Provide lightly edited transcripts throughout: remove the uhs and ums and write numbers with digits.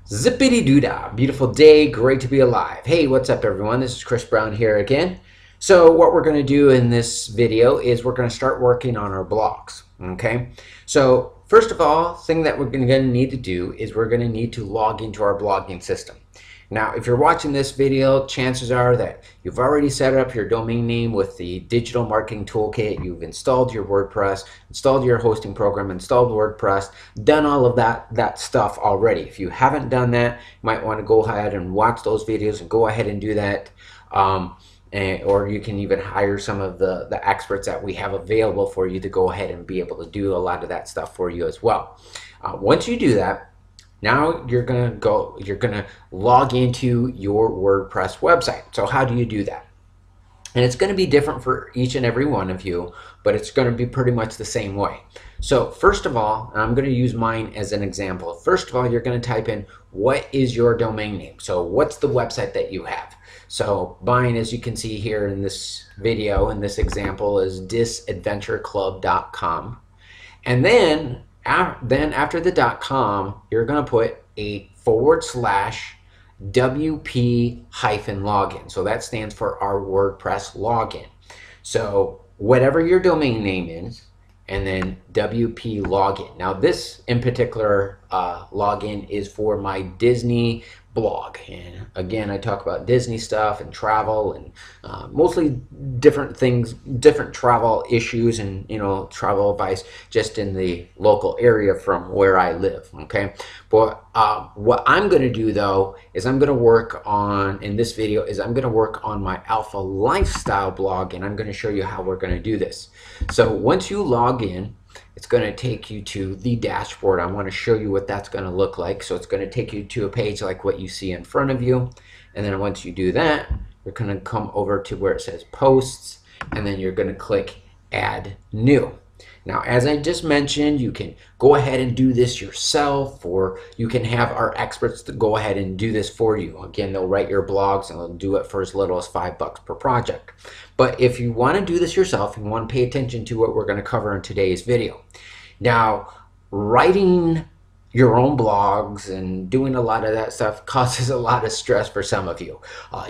Zippity doo dah, beautiful day, great to be alive. Hey, what's up everyone? This is Chris Brown here again. So what we're going to do in this video is we're going to start working on our blogs, okay? So first of all, thing that we're going to need to do is we're going to need to log into our blogging system. Now, if you're watching this video, chances are that you've already set up your domain name with the Digital Marketing Toolkit. You've installed your WordPress, installed your hosting program, installed WordPress, done all of that stuff already. If you haven't done that, you might want to go ahead and watch those videos and go ahead and do that. Or you can even hire some of the experts that we have available for you to go ahead and be able to do a lot of that stuff for you as well. Once you do that, now you're gonna log into your WordPress website. So how do you do that? And it's going to be different for each and every one of you, but it's going to be pretty much the same way. So first of all, and I'm going to use mine as an example. First of all, you're going to type in what is your domain name. So what's the website that you have? So mine, as you can see here in this video, in this example, is disadventureclub.com. And then after the .com, you're going to put a /WP-login. So that stands for our WordPress login. So whatever your domain name is, and then WP login. Now this in particular login is for my Disney blog, and again I talk about Disney stuff and travel and mostly different things, different travel issues, and travel advice just in the local area from where I live. Okay, but what I'm going to do though is I'm going to work on, in this video, is I'm going to work on my Alpha Lifestyle blog, and I'm going to show you how we're going to do this. So once you log in, it's going to take you to the dashboard. I want to show you what that's going to look like. So it's going to take you to a page like what you see in front of you. And then once you do that, you're going to come over to where it says posts, and then you're going to click add new. Now, as I just mentioned, you can go ahead and do this yourself, or you can have our experts to go ahead and do this for you. Again, they'll write your blogs and they'll do it for as little as $5 per project. But if you want to do this yourself, you want to pay attention to what we're going to cover in today's video. Now, writing your own blogs and doing a lot of that stuff causes a lot of stress for some of you.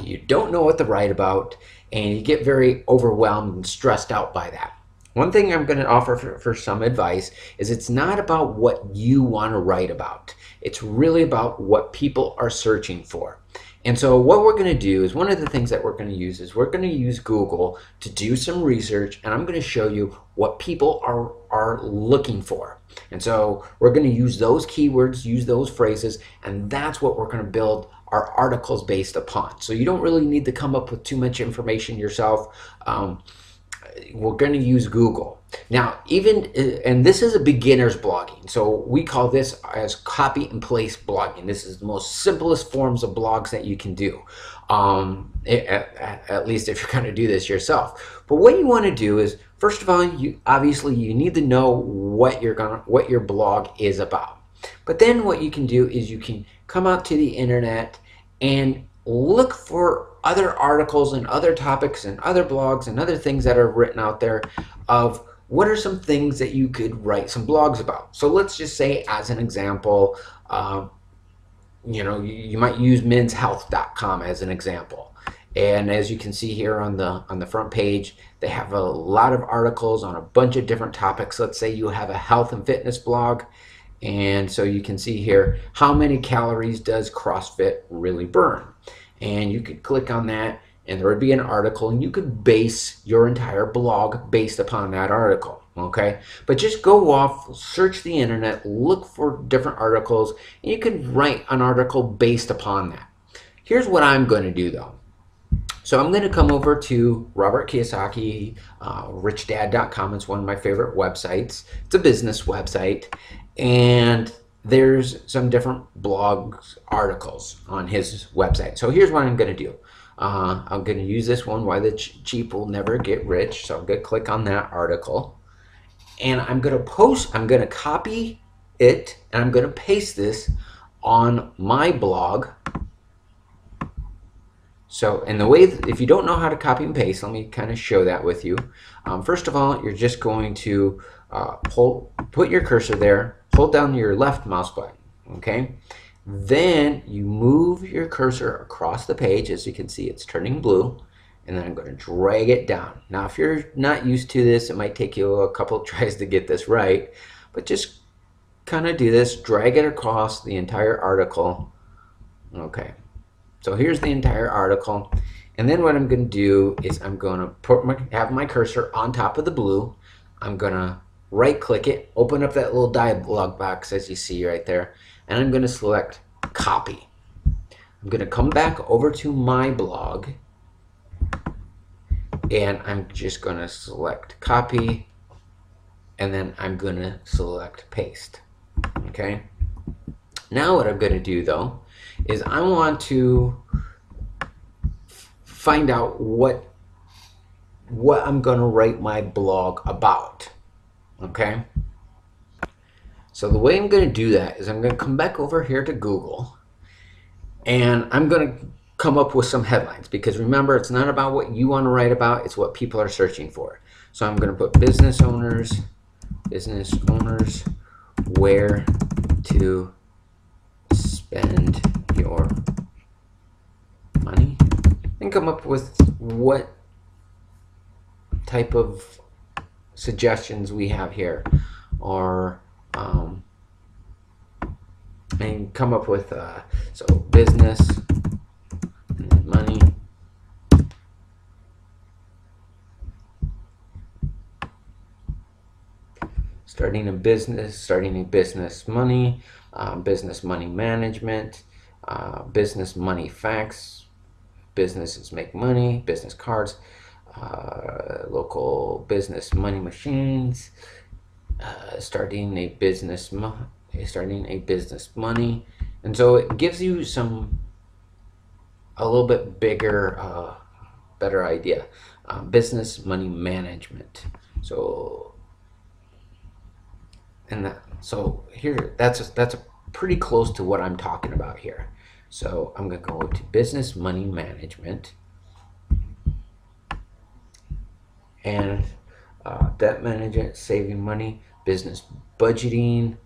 You don't know what to write about, and you get very overwhelmed and stressed out by that. One thing I'm going to offer for some advice is it's not about what you want to write about. It's really about what people are searching for. And so what we're going to do is, one of the things that we're going to use is we're going to use Google to do some research, and I'm going to show you what people are looking for. And so we're going to use those keywords, use those phrases, and that's what we're going to build our articles based upon. So you don't really need to come up with too much information yourself. We're going to use Google. Now, and this is a beginner's blogging, so we call this as copy and paste blogging. This is the most simplest forms of blogs that you can do, at least if you're going to do this yourself. But what you want to do is, first of all, obviously you need to know what your blog is about. But then what you can do is you can come out to the internet and look for other articles and other topics and other blogs and other things that are written out there of what are some things that you could write some blogs about. So let's just say, as an example, you might use menshealth.com as an example. And as you can see here on the front page, they have a lot of articles on a bunch of different topics. Let's say you have a health and fitness blog. And so you can see here, how many calories does CrossFit really burn? And you could click on that, and there would be an article, and you could base your entire blog based upon that article. Okay, but just go off, search the internet, look for different articles, and you can write an article based upon that. Here's what I'm going to do though. So I'm going to come over to Robert Kiyosaki, richdad.com. It's one of my favorite websites. It's a business website, and there's some different blogs articles on his website. So here's what I'm going to do. I'm going to use this one, Why the Cheap Will Never Get Rich. So I'm going to click on that article, and I'm going to copy it, and I'm going to paste this on my blog. So, and the way, if you don't know how to copy and paste, let me kind of show that with you. First of all, you're just going to put your cursor there, hold down your left mouse button, okay? Then you move your cursor across the page. As you can see, it's turning blue. And then I'm going to drag it down. Now, if you're not used to this, it might take you a couple of tries to get this right. But just kind of do this. Drag it across the entire article. Okay. So here's the entire article. And then what I'm going to do is I'm going to have my cursor on top of the blue. I'm going to right-click it, open up that little dialog box as you see right there, and I'm going to select copy. I'm going to come back over to my blog, and I'm just going to select copy, and then I'm going to select paste. Okay. Now what I'm going to do though is I want to find out what I'm going to write my blog about. Okay. So the way I'm going to do that is I'm going to come back over here to Google, and I'm going to come up with some headlines, because remember, it's not about what you want to write about, it's what people are searching for. So I'm going to put business owners where to spend your money, and come up with what type of suggestions we have here, or and come up with so business and money, starting a business money, business money management, business money facts, businesses make money, business cards, local business money machines, starting a business money. And so it gives you a little bit bigger, better idea. Business money management. So here, that's pretty close to what I'm talking about here. So I'm going to go to business money management, and debt management, saving money, business budgeting.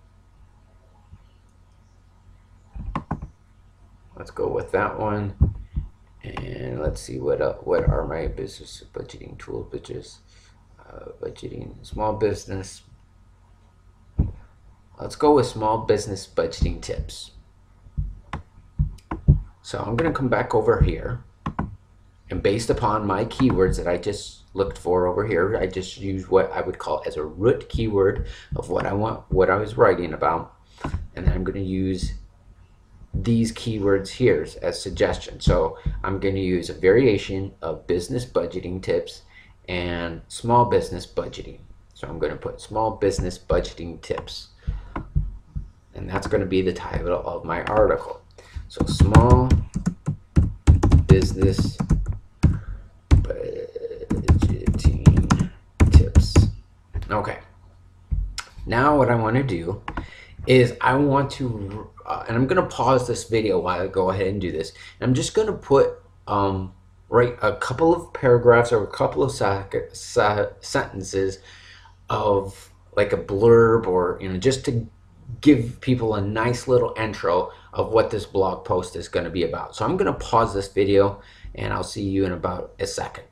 Let's go with that one. And let's see what are my business budgeting tools. Budgeting, small business. Let's go with small business budgeting tips. So I'm going to come back over here, and based upon my keywords that I just looked for over here, I just used what I would call as a root keyword of what I was writing about, and then I'm going to use these keywords here as suggestions. So I'm going to use a variation of business budgeting tips and small business budgeting. So I'm going to put small business budgeting tips, and that's going to be the title of my article. So small business budgeting tips. Okay. Now what I want to do is I want to, and I'm going to pause this video while I go ahead and do this. I'm just going to put, write a couple of paragraphs or a couple of sentences of like a blurb, or just to give people a nice little intro of what this blog post is going to be about. So I'm going to pause this video, and I'll see you in about a second.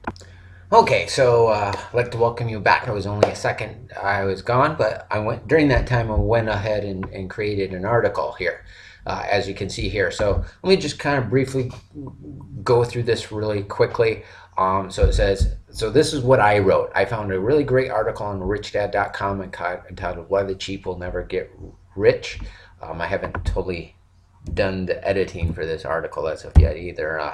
Okay, so I'd like to welcome you back. It was only a second I was gone, but during that time I went ahead and created an article here, as you can see here. So let me just kind of briefly go through this really quickly. So it says, so this is what I wrote. I found a really great article on richdad.com entitled "Why the Cheap Will Never Get Rich." I haven't totally done the editing for this article as of yet either.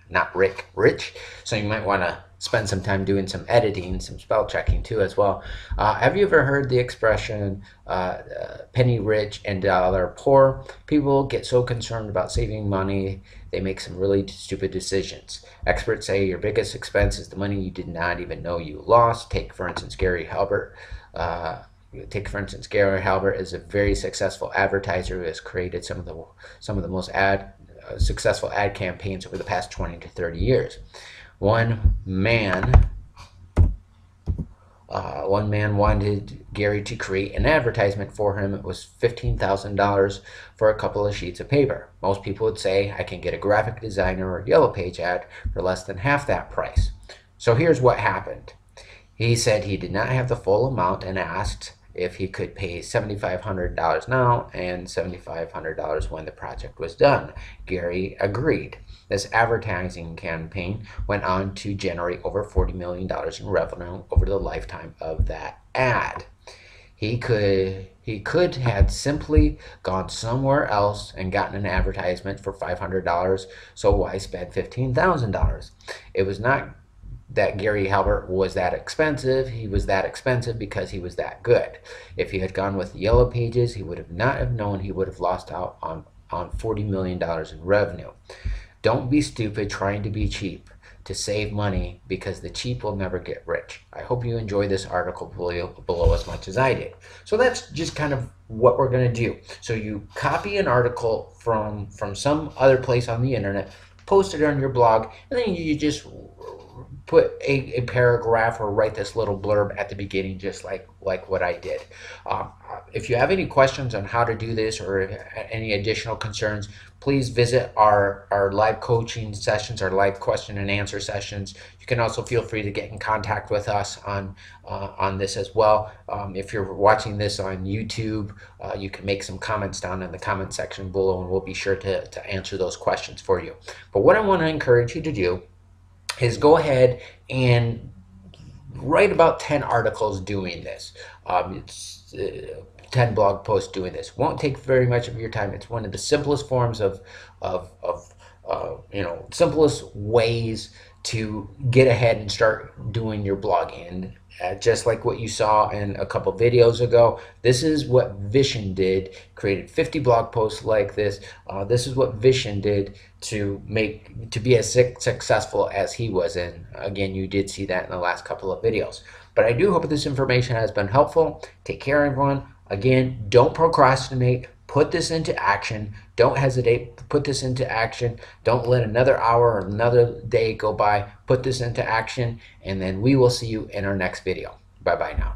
Not rich, so you might want to spend some time doing some editing, some spell checking too as well. Have you ever heard the expression penny rich and dollar poor? People get so concerned about saving money, they make some really stupid decisions. Experts say your biggest expense is the money you did not even know you lost. Take for instance Gary Halbert. Gary Halbert is a very successful advertiser who has created some of the most successful ad campaigns over the past 20 to 30 years. One man One man wanted Gary to create an advertisement for him. It was $15,000 for a couple of sheets of paper. Most people would say, I can get a graphic designer or Yellow Page ad for less than half that price. So here's what happened. He said he did not have the full amount and asked if he could pay $7,500 now and $7,500 when the project was done. Gary agreed. This advertising campaign went on to generate over $40 million in revenue over the lifetime of that ad. He could have simply gone somewhere else and gotten an advertisement for $500, so why spend $15,000? It was not that Gary Halbert was that expensive. He was that expensive because he was that good. If he had gone with Yellow Pages, he would have not have known he would have lost out on $40 million in revenue. Don't be stupid trying to be cheap to save money, because the cheap will never get rich. I hope you enjoy this article below as much as I did. So that's just kind of what we're going to do. So you copy an article from some other place on the internet, post it on your blog, and then you just put a paragraph or write this little blurb at the beginning, just like what I did. If you have any questions on how to do this or any additional concerns, please visit our live coaching sessions, our live question and answer sessions. You can also feel free to get in contact with us on this as well. If you're watching this on YouTube, you can make some comments down in the comment section below, and we'll be sure to answer those questions for you. But what I want to encourage you to do is go ahead and write about 10 articles doing this. It's 10 blog posts doing this. Won't take very much of your time. It's one of the simplest forms of simplest ways to get ahead and start doing your blogging. And just like what you saw in a couple videos ago, this is what Vishen did. Created 50 blog posts like this. This is what Vishen did to be as successful as he was. And again, you did see that in the last couple of videos. But I do hope this information has been helpful. Take care, everyone. Again, don't procrastinate. Put this into action. Don't hesitate. Put this into action. Don't let another hour or another day go by. Put this into action, and then we will see you in our next video. Bye-bye now.